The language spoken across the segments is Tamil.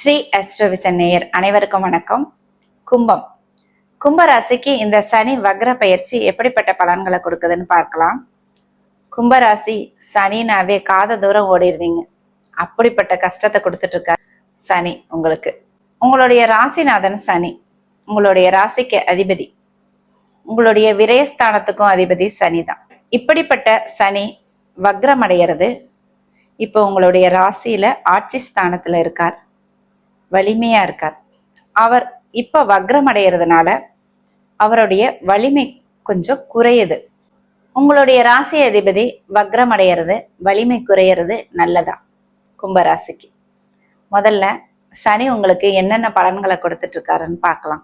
ஸ்ரீ அஸ்ட்ரோவிசன் நேயர் அனைவருக்கும் வணக்கம். கும்பம் கும்பராசிக்கு இந்த சனி வக்ர பயிற்சி எப்படிப்பட்ட பலன்களை கொடுக்குதுன்னு பார்க்கலாம். கும்பராசி சனினாவே காத தூரம் ஓடிடுவீங்க. அப்படிப்பட்ட கஷ்டத்தை கொடுத்துட்டு இருக்கார் சனி உங்களுக்கு. உங்களுடைய ராசிநாதன் சனி, உங்களுடைய ராசிக்கு அதிபதி, உங்களுடைய விரயஸ்தானத்துக்கும் அதிபதி சனி தான். இப்படிப்பட்ட சனி வக்ரம் அடைகிறது. இப்போ உங்களுடைய ராசியில ஆட்சி ஸ்தானத்துல இருக்கார், வலிமையா இருக்கார். அவர் இப்ப வக்ரம் அடைகிறதுனால அவருடைய வலிமை கொஞ்சம் குறையுது. உங்களுடைய ராசி அதிபதி வக்ரம் அடைகிறது, வலிமை குறையிறது நல்லதா? கும்பராசிக்கு முதல்ல சனி உங்களுக்கு என்னென்ன பலன்களை கொடுத்துட்டு இருக்காருன்னு பார்க்கலாம்.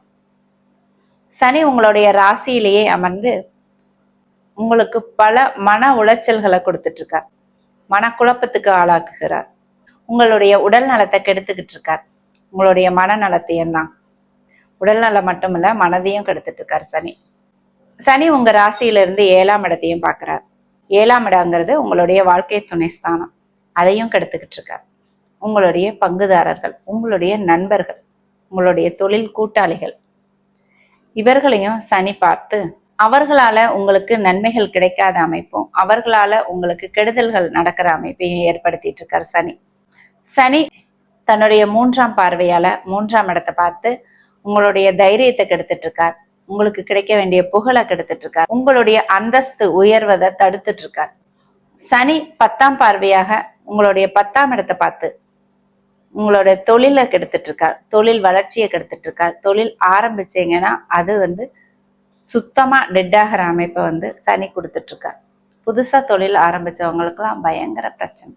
சனி உங்களுடைய ராசியிலேயே அமர்ந்து உங்களுக்கு பல மன உளைச்சல்களை கொடுத்துட்டு இருக்கார், மனக்குழப்பத்துக்கு ஆளாக்குகிறார், உங்களுடைய உடல் நலத்தை கெடுத்துக்கிட்டு இருக்கார். உங்களுடைய மனநலத்தையும் தான், உடல் நலம் மட்டுமில்ல மனதையும் கெடுத்துட்டு இருக்கார் சனி. சனி உங்க ராசியிலிருந்து 7ஆம் இடத்தையும் பார்க்கிறார். 7ஆம் இடங்கிறது உங்களுடைய வாழ்க்கை துணை ஸ்தானம், அதையும் கெடுத்துக்கிட்டு இருக்கார். உங்களுடைய பங்குதாரர்கள், உங்களுடைய நண்பர்கள், உங்களுடைய தொழில் கூட்டாளிகள், இவர்களையும் சனி பார்த்து அவர்களால உங்களுக்கு நன்மைகள் கிடைக்காத அமைப்பும் அவர்களால உங்களுக்கு கெடுதல்கள் நடக்கிற அமைப்பையும் ஏற்படுத்திட்டு இருக்கார் சனி. சனி தன்னுடைய 3ஆம் பார்வையால 3ஆம் இடத்தை பார்த்து உங்களுடைய தைரியத்தை கெடுத்துட்டு இருக்கார், உங்களுக்கு கிடைக்க வேண்டிய புகழை கெடுத்துட்டு இருக்கார், உங்களுடைய அந்தஸ்து உயர்வதை தடுத்துட்டு இருக்கார். சனி 10ஆம் பார்வையாக உங்களுடைய 10ஆம் இடத்தை பார்த்து உங்களுடைய தொழிலை கெடுத்துட்டு இருக்கார், தொழில் வளர்ச்சியை கெடுத்துட்டு இருக்கார். தொழில் ஆரம்பிச்சீங்கன்னா அது சுத்தமா டெட் ஆகிற அமைப்பை சனி கொடுத்துட்டு இருக்கார். புதுசா தொழில் ஆரம்பிச்சவங்களுக்கெல்லாம் பயங்கர பிரச்சனை.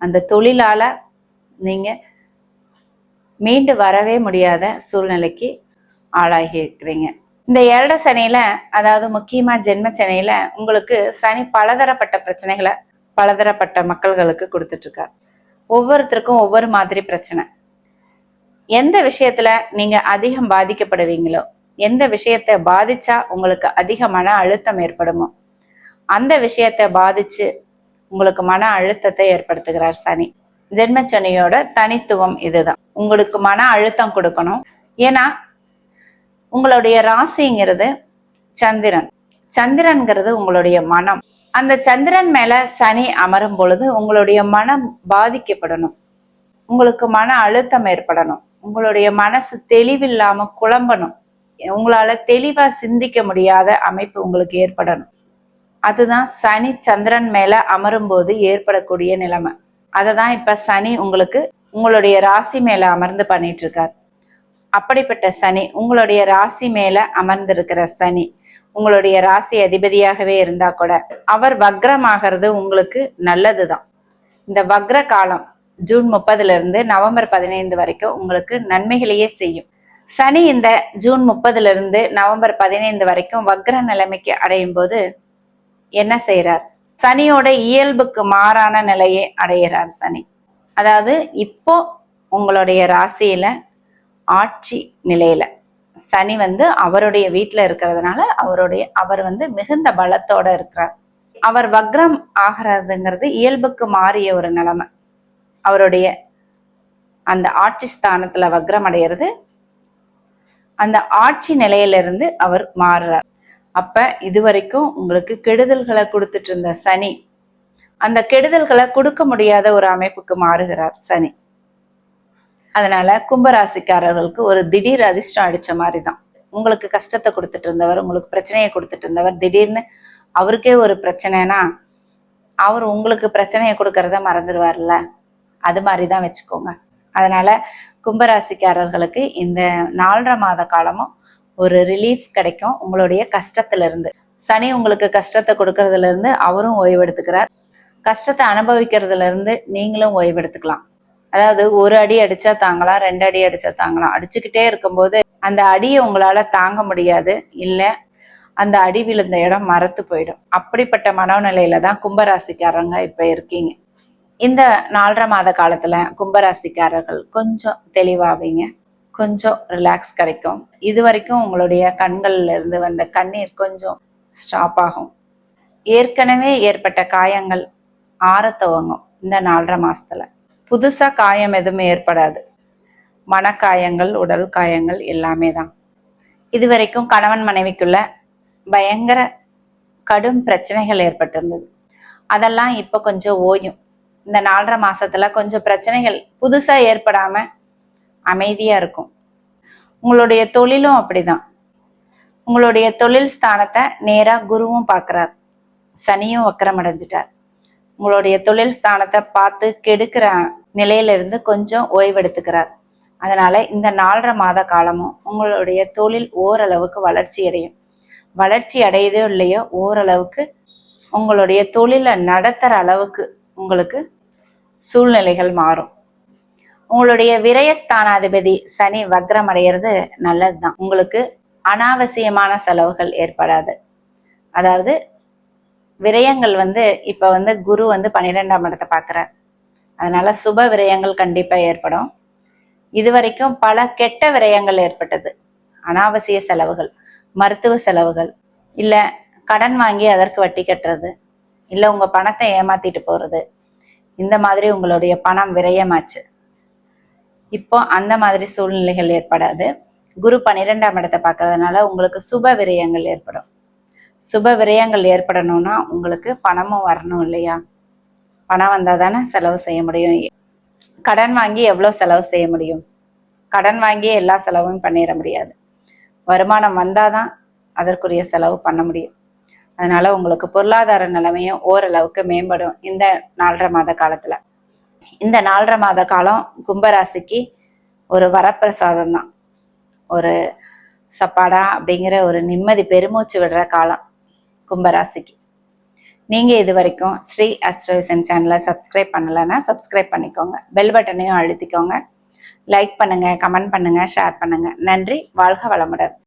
அந்த தொழிலால நீங்க மீண்டு வரவே முடியாத சூழ்நிலைக்கு ஆளாகி இருக்கிறீங்க. இந்த 7 சனியில, அதாவது முக்கியமா ஜென்ம சனியில உங்களுக்கு சனி பலதரப்பட்ட பிரச்சனைகளை பலதரப்பட்ட மக்கள்களுக்கு கொடுத்துட்டு இருக்கார். ஒவ்வொருத்தருக்கும் ஒவ்வொரு மாதிரி பிரச்சனை. எந்த விஷயத்துல நீங்க அதிகம் பாதிக்கப்படுவீங்களோ, எந்த விஷயத்தை பாதிச்சா உங்களுக்கு அதிக மன அழுத்தம் ஏற்படுமோ அந்த விஷயத்தை பாதிச்சு உங்களுக்கு மன அழுத்தத்தை ஏற்படுத்துகிறார் சனி. ஜென்மச்சனியோட தனித்துவம் இதுதான். உங்களுக்கு மன அழுத்தம் கொடுக்கணும். ஏன்னா உங்களுடைய ராசிங்கிறது சந்திரன், சந்திரன்கிறது உங்களுடைய மனம். அந்த சந்திரன் மேல சனி அமரும் பொழுது உங்களுடைய மனம் பாதிக்கப்படணும், உங்களுக்கு மன அழுத்தம் ஏற்படணும், உங்களுடைய மனசு தெளிவில்லாம குழம்பணும், உங்களால தெளிவா சிந்திக்க முடியாத அமைப்பு உங்களுக்கு ஏற்படணும். அதுதான் சனி சந்திரன் மேல அமரும் போது ஏற்படக்கூடிய நிலைமை. அததான் இப்ப சனி உங்களுக்கு உங்களுடைய ராசி மேல அமர்ந்து பண்ணிட்டு இருக்கார். அப்படிப்பட்ட சனி, உங்களுடைய ராசி மேல அமர்ந்திருக்கிற சனி உங்களுடைய ராசி அதிபதியாகவே இருந்தா கூட அவர் வக்ரமாகிறது உங்களுக்கு நல்லதுதான். இந்த வக்ர காலம் ஜூன் 30 இருந்து நவம்பர் 15 வரைக்கும் உங்களுக்கு நன்மைகளையே செய்யும். சனி இந்த ஜூன் 30 இருந்து நவம்பர் 15 வரைக்கும் வக்ர நிலைமைக்கு அடையும் போது என்ன செய்யறார்? சனியோட இயல்புக்கு மாறான நிலையை அடைகிறார் சனி. அதாவது இப்போ உங்களுடைய ராசியில ஆட்சி நிலையில சனி அவருடைய வீட்டுல இருக்கிறதுனால அவர் மிகுந்த பலத்தோட இருக்கிறார். அவர் வக்ரம் ஆகிறதுங்கிறது இயல்புக்கு மாறிய ஒரு நிலைமை. அவருடைய அந்த ஆட்சி ஸ்தானத்துல வக்ரம் அடைகிறது, அந்த ஆட்சி நிலையிலிருந்து அவர் மாறுறார். அப்ப இதுவரைக்கும் உங்களுக்கு கெடுதல்களை கொடுத்துட்டு இருந்த சனி அந்த கெடுதல்களை கொடுக்க முடியாத ஒரு அமைப்புக்கு மாறுகிறார் சனி. அதனால கும்பராசிக்காரர்களுக்கு ஒரு திடீர் அதிர்ஷ்டம் அடிச்ச மாதிரி தான். உங்களுக்கு கஷ்டத்தை கொடுத்துட்டு இருந்தவர், உங்களுக்கு பிரச்சனையை கொடுத்துட்டு இருந்தவர், திடீர்னு அவருக்கே ஒரு பிரச்சனைனா அவர் உங்களுக்கு பிரச்சனையை கொடுக்கறத மறந்துடுவார்ல, அது மாதிரிதான் வச்சுக்கோங்க. அதனால கும்பராசிக்காரர்களுக்கு இந்த 4.5 மாத காலமும் ஒரு ரிலீஃப் கிடைக்கும் உங்களுடைய கஷ்டத்துல இருந்து. சனி உங்களுக்கு கஷ்டத்தை கொடுக்கறதுல இருந்து அவரும் ஓய்வெடுத்துக்கிறார், கஷ்டத்தை அனுபவிக்கிறதுல இருந்து நீங்களும் ஓய்வெடுத்துக்கலாம். அதாவது ஒரு அடி அடிச்சா தாங்கலாம், 2 அடி அடிச்சா தாங்கலாம். அடிச்சுக்கிட்டே இருக்கும்போது அந்த அடியை உங்களால தாங்க முடியாது, இல்ல அந்த அடி விழுந்த இடம் மரத்து போயிடும். அப்படிப்பட்ட மனோநிலையில தான் கும்பராசிக்காரங்க இப்ப இருக்கீங்க. இந்த 4.5 மாத காலத்துல கும்பராசிக்காரர்கள் கொஞ்சம் தெளிவாவீங்க, கொஞ்சம் ரிலாக்ஸ் கிடைக்கும். இது வரைக்கும் உங்களுடைய கண்கள்ல இருந்து வந்த கண்ணீர் கொஞ்சம் ஸ்டாப் ஆகும். ஏற்கனவே ஏற்பட்ட காயங்கள் ஆற துவங்கும். இந்த 4.5 மாசத்துல புதுசா காயம் எதுவுமே ஏற்படாது. மனக்காயங்கள், உடல் காயங்கள் எல்லாமே தான். இதுவரைக்கும் கணவன் மனைவிக்குள்ள பயங்கர கடும் பிரச்சனைகள் ஏற்பட்டிருந்தது. அதெல்லாம் இப்ப கொஞ்சம் ஓயும். இந்த 4.5 மாசத்துல கொஞ்சம் பிரச்சனைகள் புதுசா ஏற்படாம அமைதியா இருக்கும். உங்களுடைய தொழிலும் அப்படிதான். உங்களுடைய தொழில் ஸ்தானத்தை நேரா குருவும் பார்க்கிறார், சனியும் வக்கரம் அடைஞ்சிட்டார். உங்களுடைய தொழில் ஸ்தானத்தை பார்த்து கெடுக்கிற நிலையில இருந்து கொஞ்சம் ஓய்வெடுத்துக்கிறார். அதனால இந்த 4.5 மாத காலமும் உங்களுடைய தொழில் ஓரளவுக்கு வளர்ச்சி அடையும். வளர்ச்சி அடையுதோ இல்லையோ ஓரளவுக்கு உங்களுடைய தொழிலை நடத்துற அளவுக்கு உங்களுக்கு சூழ்நிலைகள் மாறும். உங்களுடைய விரயஸ்தானாதிபதி சனி வக்ரம் அடைகிறது நல்லதுதான். உங்களுக்கு அனாவசியமான செலவுகள் ஏற்படாது. அதாவது விரயங்கள் இப்ப குரு 12ஆம் இடத்தை பார்க்கிறார். அதனால சுப விரயங்கள் கண்டிப்பா ஏற்படும். இதுவரைக்கும் பல கெட்ட விரயங்கள் ஏற்பட்டது. அனாவசிய செலவுகள், மருத்துவ செலவுகள், இல்ல கடன் வாங்கி அதற்கு வட்டி கட்டுறது, இல்ல உங்க பணத்தை ஏமாத்திட்டு போறது, இந்த மாதிரி உங்களுடைய பணம் விரயமாச்சு. இப்போ அந்த மாதிரி சூழ்நிலைகள் ஏற்படாது. குரு 12ஆம் இடத்தை பார்க்கறதுனால உங்களுக்கு சுப விரயங்கள் ஏற்படும். சுப விரயங்கள் ஏற்படணும்னா உங்களுக்கு பணமும் வரணும் இல்லையா? பணம் வந்தாதானே செலவு செய்ய முடியும். கடன் வாங்கி எவ்வளவு செலவு செய்ய முடியும்? கடன் வாங்கி எல்லா செலவும் பண்ணிட முடியாது. வருமானம் வந்தாதான் அதற்குரிய செலவு பண்ண முடியும். அதனால உங்களுக்கு பொருளாதார நிலைமையும் ஓரளவுக்கு மேம்படும் இந்த 4.5 மாத காலத்துல. இந்த 4.5 மாத காலம் கும்பராசிக்கு ஒரு வரப்பிரசாதம் தான். ஒரு சப்பாடா அப்படிங்கிற ஒரு நிம்மதி பெருமூச்சு விடுற காலம் கும்பராசிக்கு. நீங்க இது வரைக்கும் ஸ்ரீ அஸ்ட்ரோவிஷன் சேனலை சப்ஸ்கிரைப் பண்ணலைன்னா சப்ஸ்கிரைப் பண்ணிக்கோங்க. பெல் பட்டனையும் அழுத்திக்கோங்க. லைக் பண்ணுங்க, கமெண்ட் பண்ணுங்க, ஷேர் பண்ணுங்க. நன்றி. வாழ்க வளமுடன்.